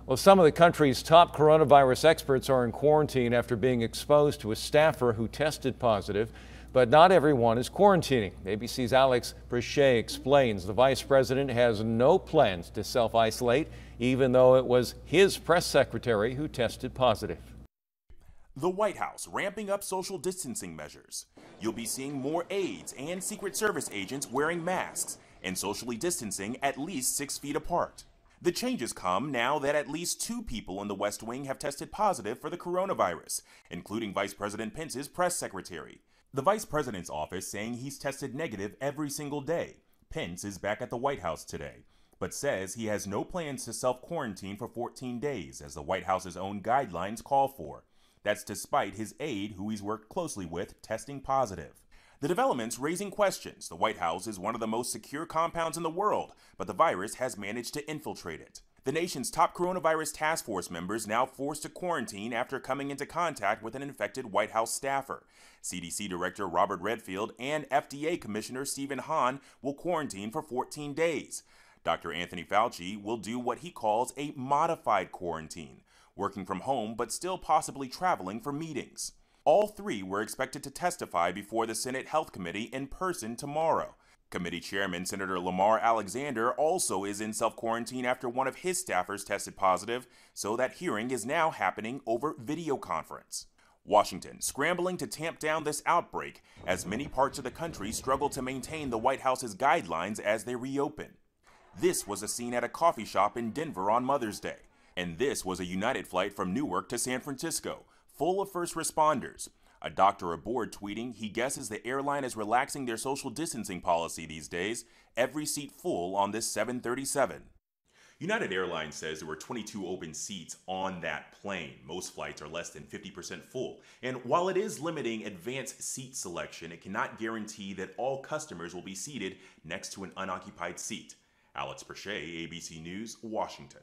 Well, some of the country's top coronavirus experts are in quarantine after being exposed to a staffer who tested positive. But not everyone is quarantining. ABC's Alex Brichet explains the vice president has no plans to self-isolate, even though it was his press secretary who tested positive. The White House ramping up social distancing measures. You'll be seeing more aides and Secret Service agents wearing masks and socially distancing at least 6 feet apart. The changes come now that at least 2 people in the West Wing have tested positive for the coronavirus, including Vice President Pence's press secretary. The Vice President's office saying he's tested negative every single day. Pence is back at the White House today, but says he has no plans to self-quarantine for 14 days, as the White House's own guidelines call for. That's despite his aide, who he's worked closely with, testing positive. The development's raising questions. The White House is one of the most secure compounds in the world, but the virus has managed to infiltrate it. The nation's top coronavirus task force members now forced to quarantine after coming into contact with an infected White House staffer. CDC Director Robert Redfield and FDA Commissioner Stephen Hahn will quarantine for 14 days. Dr. Anthony Fauci will do what he calls a modified quarantine, working from home but still possibly traveling for meetings. All 3 were expected to testify before the Senate Health Committee in person tomorrow. Committee Chairman Senator Lamar Alexander also is in self-quarantine after one of his staffers tested positive, so that hearing is now happening over video conference. Washington scrambling to tamp down this outbreak as many parts of the country struggle to maintain the White House's guidelines as they reopen. This was a scene at a coffee shop in Denver on Mother's Day. And this was a United flight from Newark to San Francisco, full of first responders. A doctor aboard tweeting he guesses the airline is relaxing their social distancing policy these days, every seat full on this 737. United Airlines says there were 22 open seats on that plane. Most flights are less than 50% full. And while it is limiting advanced seat selection, it cannot guarantee that all customers will be seated next to an unoccupied seat. Alex Brichet, ABC News, Washington.